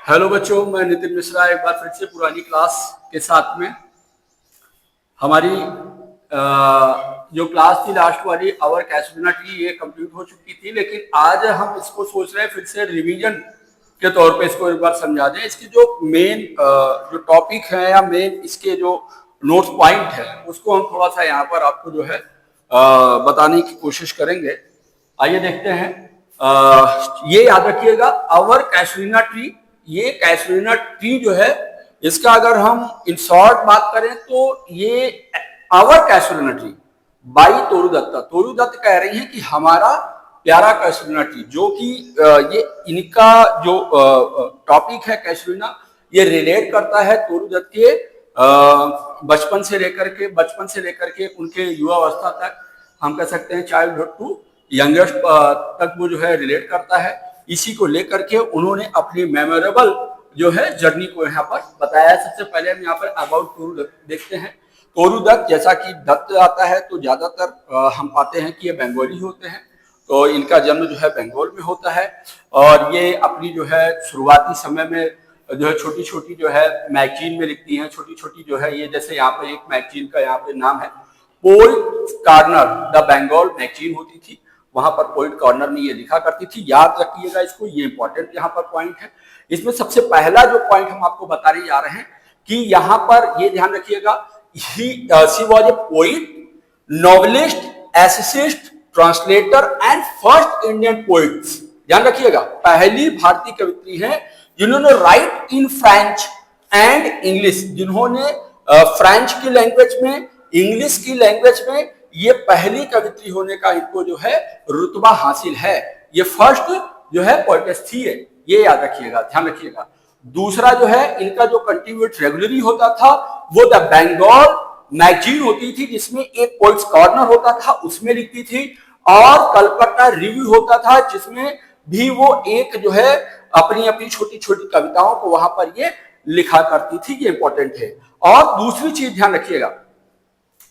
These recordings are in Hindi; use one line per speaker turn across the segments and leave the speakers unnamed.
हेलो बच्चों, मैं नितिन मिश्रा एक बार फिर से पुरानी क्लास के साथ में। हमारी जो क्लास थी लास्ट वाली आवर कैसुलिना ट्री, ये कंप्लीट हो चुकी थी, लेकिन आज हम इसको सोच रहे हैं फिर से रिवीजन के तौर पे इसको एक बार समझा दें। इसकी जो मेन जो टॉपिक है या मेन इसके जो नोट्स पॉइंट है उसको हम थोड़ा सा यहाँ पर आपको जो है बताने की कोशिश करेंगे। आइए देखते हैं। ये याद रखिएगा, आवर कैसुलिना ट्री, ये कैसुलिना ट्री जो है इसका अगर हम इन शॉर्ट बात करें तो ये our casuarina tree by Toru Dutta. Toru Dutt कह रही है कि हमारा प्यारा कैसुलिना ट्री, जो कि ये इनका जो टॉपिक है कैसुलिना, ये रिलेट करता है तोरू दत्त के बचपन से लेकर के उनके युवावस्था तक, हम कह सकते हैं चाइल्डहुड टू यंगेस्ट तक वो जो है रिलेट करता है। इसी को लेकर के उन्होंने अपनी मेमोरेबल जो है जर्नी को यहाँ पर बताया है। सबसे पहले हम यहाँ पर अबाउट तोरू दत्त देखते हैं। तोरू दत्त, जैसा कि दत्त आता है तो ज्यादातर हम पाते हैं कि ये बंगाली होते हैं, तो इनका जन्म जो है बंगाल में होता है। और ये अपनी जो है शुरुआती समय में जो है छोटी छोटी जो है मैगजीन में लिखती हैं, छोटी छोटी जो है, ये जैसे यहाँ पर एक मैगजीन का यहाँ पे नाम है poet corner, the Bengal magazine होती थी, वहां पर पोइट कॉर्नर में ये लिखा करती थी। याद रखिएगा इसको, ये इंपॉर्टेंट यहाँ पर पॉइंट है। इसमें सबसे पहला जो पॉइंट हम आपको बताने जा रहे हैं कि यहाँ पर ये ध्यान रखिएगा, she was a poet, novelist, essayist, translator and first Indian poets. ध्यान रखिएगा, पहली भारतीय कवित्री है जिन्होंने write in French and English, जिन्होंने फ्रेंच की लैंग्वेज में, इंग्लिश की लैंग्वेज में ये पहली कवित्री होने का इनको जो है रुतबा हासिल है। ये फर्स्ट जो है पोएटेस थी, ये याद रखिएगा, ध्यान रखिएगा। दूसरा जो है इनका जो कंट्रीब्यूट रेगुलरली होता था वो द बंगाल मैगजीन होती थी, जिसमें एक पोइट्स कॉर्नर होता था, उसमें लिखती थी, और कलकत्ता रिव्यू होता था, जिसमें भी वो एक जो है अपनी अपनी छोटी छोटी कविताओं को वहां पर ये लिखा करती थी। ये इंपॉर्टेंट है। और दूसरी चीज ध्यान रखिएगा,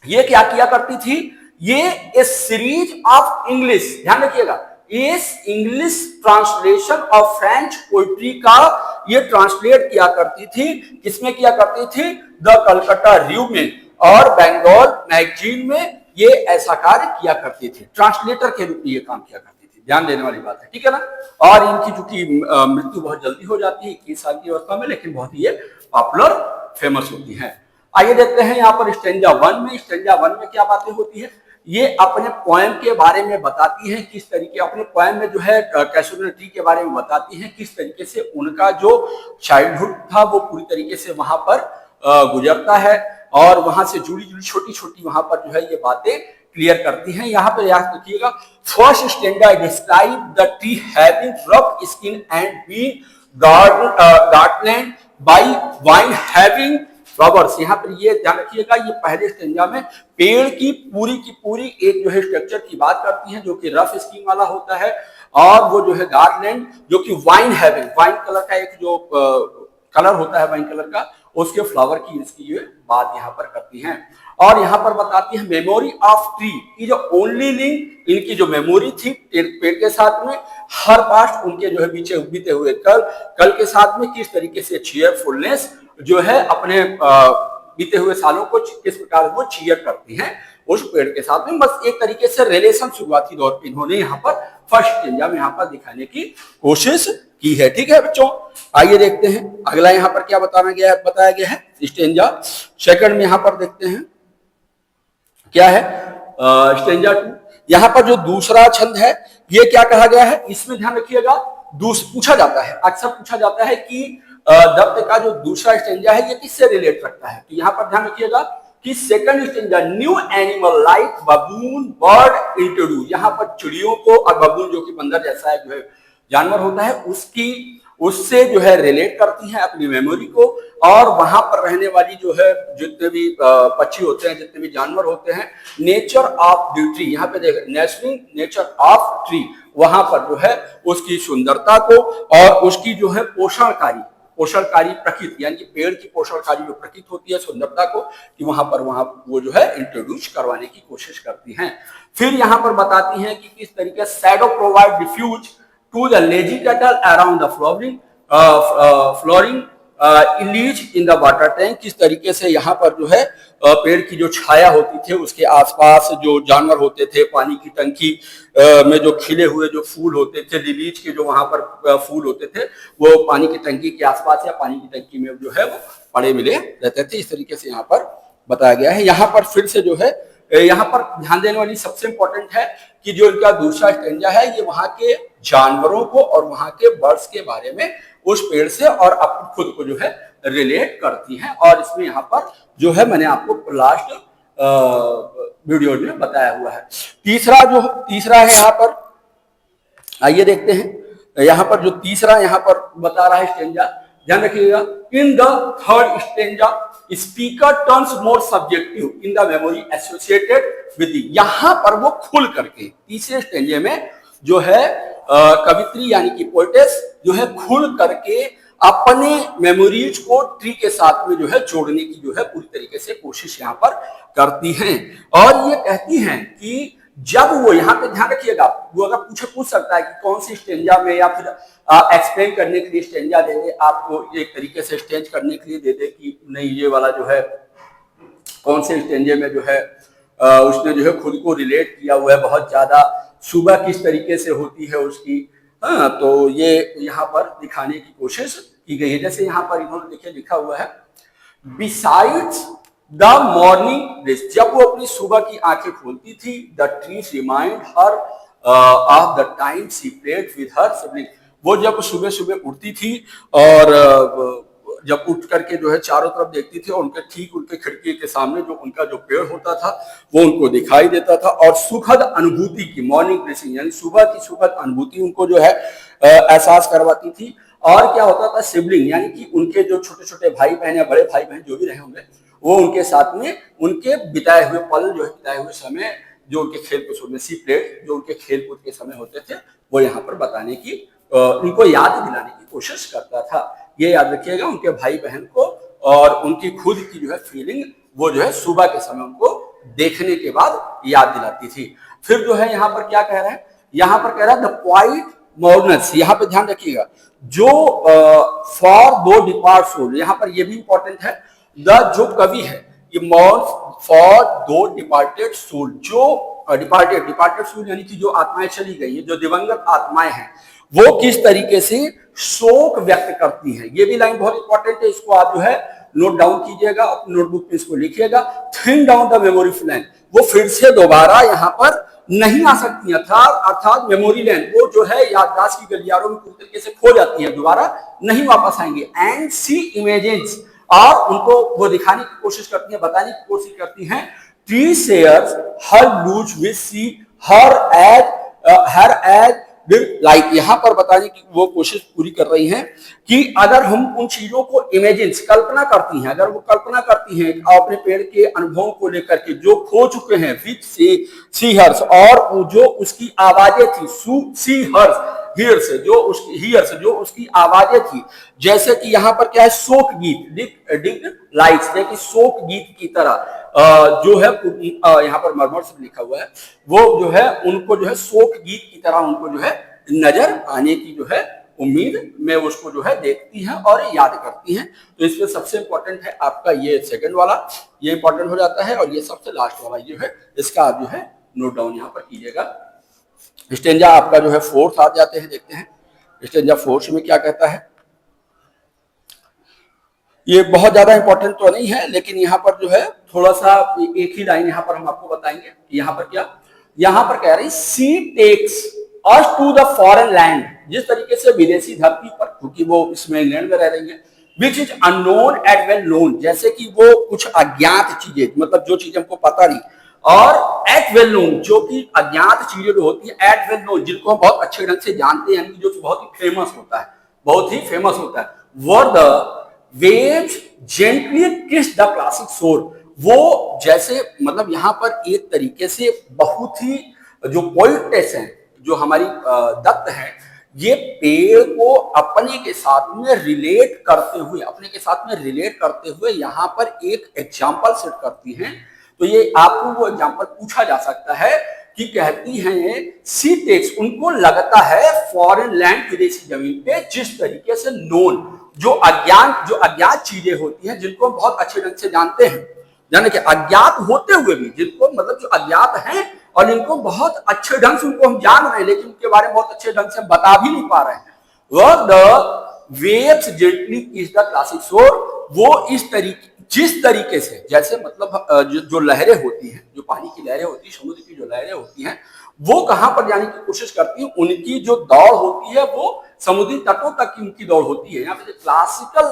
ये क्या किया करती थी, ये ए सीरीज ऑफ इंग्लिश, ध्यान रखिएगा, इस English translation of French poetry का ये ट्रांसलेट किया करती थी। किसमें किया करती थी? द कलकत्ता रिव्यू में और बंगाल मैगजीन में ये ऐसा कार्य किया करती थी। ट्रांसलेटर के रूप में ये काम किया करती थी, ध्यान देने वाली बात है, ठीक है ना। और इनकी चूंकि मृत्यु बहुत जल्दी हो जाती है, 21 साल की अवस्था में, लेकिन बहुत ही ये पॉपुलर फेमस होती है। आइए देखते हैं यहाँ पर स्टेंजा 1 में। स्टेंजा 1 में क्या बातें होती है, ये अपने पोएम के बारे में बताती है, किस तरीके अपने पोएम में जो है कैसुलिना ट्री के बारे में बताती है, किस तरीके से उनका जो चाइल्डहुड था वो पूरी तरीके से वहां पर गुजरता है, और वहां से जुड़ी जुड़ी छोटी छोटी वहां पर जो है ये बातें क्लियर करती हैं। यहाँ पर याद रखिएगा, first stanza describe the tree having rough skin and being garlanded by vine having flowers. यहाँ पर ये ध्यान रखिएगा, ये पहले स्टेंजा में पेड़ की पूरी एक जो है स्ट्रक्चर की बात करती है, जो कि रफ स्किन वाला होता है, और वो जो है गार्डलैंड जो कि वाइन हैविंग, वाइन कलर का एक जो कलर होता है वाइन कलर का, उसके फ्लावर की इसकी ये बात यहाँ पर करती हैं। और यहाँ पर बताती है मेमोरी ऑफ ट्री की जो ओनली लिंक, इनकी जो मेमोरी थी पेड़ के साथ में, हर पास्ट उनके जो है बीते बीते हुए कल के साथ में किस तरीके से चीयरफुलनेस जो है अपने बीते हुए सालों को किस प्रकार वो चीयर करती हैं उस पेड़ के साथ में। बस एक तरीके से रिलेशन शुरुआती दौर पे इन्होंने यहाँ पर फर्स्ट स्टेंजा में यहाँ पर दिखाने की कोशिश की है, ठीक है बच्चों। आइए देखते हैं अगला यहाँ पर क्या बताया गया है स्टेंजा सेकंड में। यहाँ पर देखते हैं क्या है स्टेंजा 2। यहाँ पर जो दूसरा छंद है ये क्या कहा गया है, इसमें ध्यान रखिएगा, पूछा जाता है, अक्सर पूछा जाता है कि दत्त का जो दूसरा स्टेंजा है ये किससे रिलेट रखता है। तो यहाँ पर ध्यान रखिएगा कि second stanza new animal like बबून bird introduce, यहाँ पर चिड़ियों को, और बबून जो कि बंदर जैसा है जो है जानवर होता है, उससे जो है रिलेट करती हैं अपनी मेमोरी को, और वहां पर रहने वाली जो है जितने भी पक्षी होते हैं, जितने भी जानवर होते हैं, नेचर ऑफ द ट्री, यहाँ पे देखें नेचर ऑफ ट्री, वहां पर जो है उसकी सुंदरता को और उसकी जो है पोषणकारी प्रकृति, यानी कि पेड़ की पोषणकारी जो प्रकृति होती है, सुंदरता को, कि वहां वो जो है इंट्रोड्यूस करवाने की कोशिश करती हैं। फिर यहाँ पर बताती हैं कि किस तरीके shadow provide diffuse to the lazy cattle around the flowering, flooring lease in the water tank, किस तरीके से यहाँ पर जो है पेड़ की जो छाया होती थी उसके आसपास जो जानवर होते थे, पानी की टंकी में जो खिले हुए जो फूल होते थे, लिलीज के जो वहां पर फूल होते थे, वो पानी की टंकी के आसपास या पानी की टंकी में जो है वो पड़े मिले रहते थे। इस तरीके से यहाँ पर बताया गया है। यहाँ पर फिर से जो है यहाँ पर ध्यान देने वाली सबसे इंपॉर्टेंट है कि जो इनका दूसरा स्टेंजा है ये वहां के जानवरों को और वहां के बर्ड्स के बारे में उस पेड़ से और अपने खुद को जो है रिलेट करती हैं। और इसमें यहाँ पर जो है मैंने आपको लास्ट वीडियो में बताया हुआ है। तीसरा है यहाँ पर, आइए देखते हैं यहाँ पर जो तीसरा यहाँ पर बता रहा है स्टेंजा, ध्यान रखिएगा। In the third stanza speaker turns more subjective in the memory associated with, यहाँ पर वो खुल करके तीसरे स्टेंजे में जो है कवित्री यानी कि पोएटेस जो है खुल करके अपने मेमोरीज को ट्री के साथ में जो है जोड़ने की जो है पूरी तरीके से कोशिश यहाँ पर करती हैं। और ये कहती हैं कि जब वो यहाँ पे ध्यान रखिएगा, वो अगर पूछ सकता है कि कौन सी स्टेंजा में या फिर एक्सप्लेन करने के लिए स्टेंजा दे दे, आपको एक तरीके से स्टेंज करने के लिए दे दे कि नहीं ये वाला जो है कौन से स्टेंजे में जो है उसने जो है खुद को रिलेट किया हुआ है, बहुत ज्यादा सुबह किस तरीके से होती है उसकी, हाँ, तो ये यहाँ पर दिखाने की कोशिश की गई है। जैसे यहाँ पर इन्होंने देखिए लिखा हुआ है, बिसाइड्स द मॉर्निंग रेस, जब वो अपनी सुबह की आंखें खोलती थी, the trees remind her of the time she played with her sibling, वो जब सुबह सुबह उठती थी और जब उठ करके जो है चारों तरफ देखती थी और उनके ठीक उनके खिड़की के सामने जो उनका जो पेड़ होता था वो उनको दिखाई देता था और सुखद अनुभूति की, मॉर्निंग ब्लेसिंग यानी सुबह की सुखद अनुभूति उनको जो है एहसास करवाती थी। और क्या होता था, सिबलिंग यानी कि उनके जो छोटे छोटे भाई बहन या बड़े भाई बहन जो भी रहे होंगे वो उनके साथ में उनके बिताए हुए पल जो है, बिताए हुए समय, जो उनके खेल कूद में सी प्लेट जो उनके खेल कूद के समय होते थे वो यहाँ पर बताने की, उनको याद दिलाने की कोशिश करता था। ये याद रखिएगा, उनके भाई बहन को और उनकी खुद की जो है फीलिंग वो जो है सुबह के समय उनको देखने के बाद याद दिलाती थी। फिर जो है यहाँ पर क्या कह रहे हैं, यहाँ पर कह रहा है द क्वाइट मॉर्नस, यहाँ पे ध्यान रखिएगा, जो फॉर दो डिपार्ट सोल, यहाँ पर ये भी इंपॉर्टेंट है, द जो कवि है ये मॉर्न फॉर दो डिपार्टेड सोल, जो डिपार्टेड सोल यानी कि जो आत्माएं चली गई है, जो दिवंगत आत्माएं हैं, वो किस तरीके से शोक व्यक्त करती हैं। ये भी लाइन बहुत इंपॉर्टेंट है, इसको आप जो है नोट डाउन कीजिएगा, अपनी नोटबुक पे इसको लिखिएगा। Think down the memory land, वो फिर से दोबारा यहाँ पर नहीं आ सकती, अर्थात मेमोरी लैंड वो जो है याददाश्त की गलियारों में पूरी तरीके से खो जाती है, दोबारा नहीं वापस आएंगे। एंड सी इमेजेस, और उनको वो दिखाने की कोशिश करती है, बताने की कोशिश करती हैं, tree shares her loose with see her age like, यहाँ पर बताने की वो कोशिश पूरी कर रही हैं कि अगर हम उन चीजों को इमेजिन कल्पना करती हैं, अगर वो कल्पना करती हैं अपने पेड़ के अनुभवों को लेकर के जो खो चुके हैं, विच सी हर्स, और जो उसकी आवाजें थी, सी हर्स हियर से जो उसकी आवाजें थी, जैसे कि यहाँ पर क्या है, शोक गीत डिग लाइट्स, कि शोक गीत की तरह जो है यहाँ पर मरमर से लिखा हुआ है, वो जो है उनको जो है शोक गीत की तरह उनको जो है नजर आने की जो है उम्मीद में उसको जो है देखती हैं और याद करती हैं। तो इसमें सबसे इंपॉर्टेंट है आपका ये सेकंड वाला, ये इंपॉर्टेंट हो जाता है, और ये सबसे लास्ट वाला जो है इसका आप जो है नोट डाउन यहाँ पर कीजिएगा। स्टेंजा आपका जो है फोर्थ आ जाते हैं, देखते हैं स्टेंजा फोर्थ में क्या कहता है। ये बहुत ज्यादा इंपॉर्टेंट तो नहीं है, लेकिन यहाँ पर जो है थोड़ा सा एक ही लाइन यहाँ पर हम आपको बताएंगे। यहाँ पर क्या, यहाँ पर कह रही है, she takes us to the foreign land, जिस तरीके से विदेशी धरती पर, क्योंकि वो इसमें इंग्लैंड में रह रही है, which is unknown at well known, जैसे कि वो कुछ अज्ञात चीजें, मतलब जो चीजें हमको पता नहीं, और एट वेल नोन, जो कि अज्ञात चीजें जो होती है, एट वेल नोन, जिनको हम बहुत अच्छे ढंग से जानते हैं, जो बहुत ही फेमस होता है, बहुत ही फेमस होता है। वर द वेव्स जेंटली किस द क्लासिक शोर, वो जैसे मतलब यहाँ पर एक तरीके से बहुत ही जो पोइटेस हैं, जो हमारी दत्त है, ये पेड़ को अपने के साथ में रिलेट करते हुए यहाँ पर एक एग्जाम्पल सेट करती हैं। तो ये आपको वो एग्जाम्पल पूछा जा सकता है कि कहती हैं सी टेक्स, उनको लगता है फॉरेन लैंड, विदेशी जमीन पे, जिस तरीके से नोन, जो अज्ञात चीजें होती हैं जिनको हम बहुत अच्छे ढंग से जानते हैं, यानी कि अज्ञात होते हुए भी जिनको मतलब जो अज्ञात हैं और इनको बहुत अच्छे ढंग से उनको हम जान रहे हैं लेकिन उनके बारे में बहुत अच्छे ढंग से हम बता भी नहीं पा रहे हैं, वह द वेव्स जेंटली किस द क्लासिक शोर, वो इस तरीके, जिस तरीके से, जैसे मतलब जो लहरें होती हैं, जो पानी की लहरें होती हैं, समुद्र की जो लहरें होती हैं, वो कहां पर जाने की कोशिश करती है, उनकी जो दौड़ होती है वो समुद्री तटों तक की उनकी दौड़ होती है। यहाँ पे क्लासिकल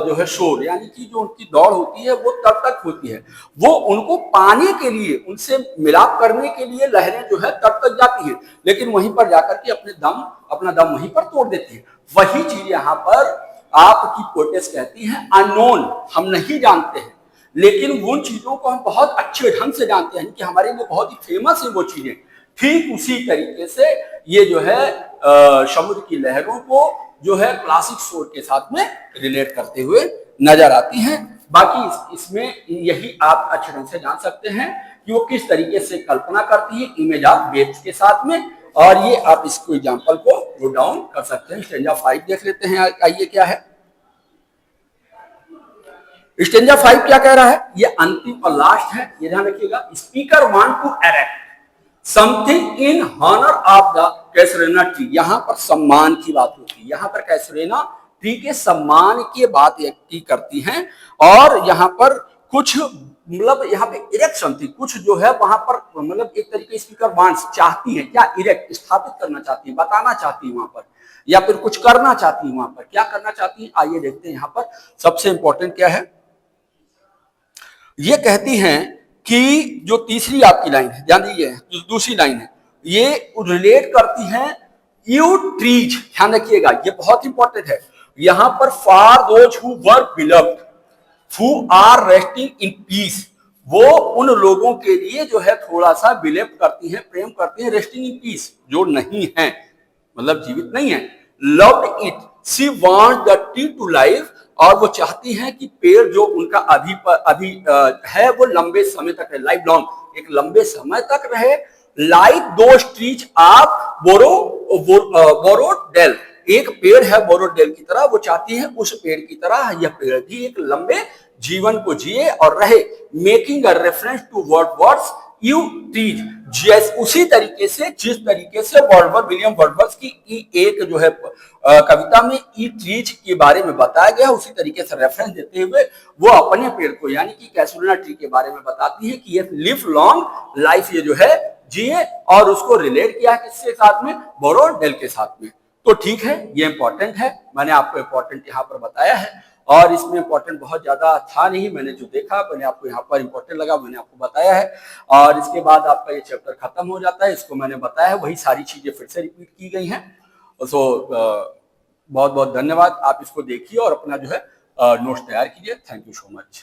जो है शोर, यानी कि जो उनकी दौड़ होती है वो तट तक होती है, वो उनको पाने के लिए, उनसे मिलाप करने के लिए लहरें जो है तट तक जाती हैं, लेकिन वहीं पर जाकर के अपना दम वहीं पर तोड़ देती है। वही चीज यहाँ पर आपकी पोएटेस कहती हैं अननोन, हम नहीं जानते हैं, लेकिन उन चीजों को हम बहुत अच्छे ढंग से जानते हैं कि हमारे लिए बहुत ही फेमस है वो चीजें। ठीक उसी तरीके से ये जो है समुद्र की लहरों को जो है क्लासिक शोर के साथ में रिलेट करते हुए नजर आती हैं। बाकी इसमें यही आप अच्छे ढंग से जान सकते हैं कि वो किस तरीके से कल्पना करती है इमेज ऑफ वेव्स के साथ में, और ये आप इसको एग्जाम्पल को नोट डाउन कर सकते हैं। स्टेंजा 5 देख लेते हैं, आइए क्या है स्टेंजा 5 क्या कह रहा है, ये अंतिम और लास्ट है, ये ध्यान रखिएगा। Speaker want to erect something in honour of the casuarina tree, यहां पर सम्मान की बात होती है, यहां पर कैसरेना ट्री के सम्मान की बात की करती हैं, और यहां पर कुछ मतलब यहाँ पे इरेक्शन थी, कुछ जो है वहां पर मतलब एक तरीके स्पीकर वांट्स चाहती है क्या, इरेक्ट स्थापित करना चाहती है, बताना चाहती है वहां पर, या फिर कुछ करना चाहती है वहां पर, क्या करना चाहती है आइए देखते हैं। यहाँ पर सबसे इंपॉर्टेंट क्या है, ये कहती हैं कि जो तीसरी आपकी लाइन है, ध्यान दीजिए जो दूसरी लाइन है, ये रिलेट करती हैं यू ट्रीज, ध्यान रखिएगा ये बहुत इंपॉर्टेंट है। यहां पर for those who were beloved who are resting in peace, वो उन लोगों के लिए जो है थोड़ा सा बिलीव करती हैं, प्रेम करती हैं, रेस्टिंग इन पीस, जो नहीं है मतलब जीवित नहीं है। Loved it she want the tree to live, और वो चाहती हैं कि पेड़ जो उनका अभी है वो लंबे समय तक रहे, लाइफ लॉन्ग, एक लंबे समय तक रहे। लाइक दोज ट्रीज ऑफ बोरोडेल, एक पेड़ है बोरोडेल की तरह, वो चाहती है उस पेड़ की तरह यह पेड़ भी एक लंबे जीवन को जिए और रहे। Making a reference to Wordsworth yew trees, जैसे उसी तरीके से जिस तरीके से विलियम वर्ड्सवर्थ की एक जो है कविता में ई ट्रीज के बारे में बताया गया, उसी तरीके से रेफरेंस देते हुए वो अपने पेड़ को यानी कि कैसुलिना ट्री के बारे में बताती है कि ये लिव लॉन्ग लाइफ ये जो है जिए, और उसको रिलेट किया किसके साथ में, बोरोडेल के साथ में। तो ठीक है, ये इंपॉर्टेंट है, मैंने आपको इंपॉर्टेंट यहाँ पर बताया है, और इसमें इंपॉर्टेंट बहुत ज्यादा था नहीं, मैंने जो देखा मैंने आपको यहाँ पर इंपॉर्टेंट लगा मैंने आपको बताया है, और इसके बाद आपका ये चैप्टर खत्म हो जाता है। इसको मैंने बताया है, वही सारी चीजें फिर से रिपीट की गई हैं। सो बहुत बहुत धन्यवाद, आप इसको देखिए और अपना जो है नोट्स तैयार कीजिए। Thank you so much.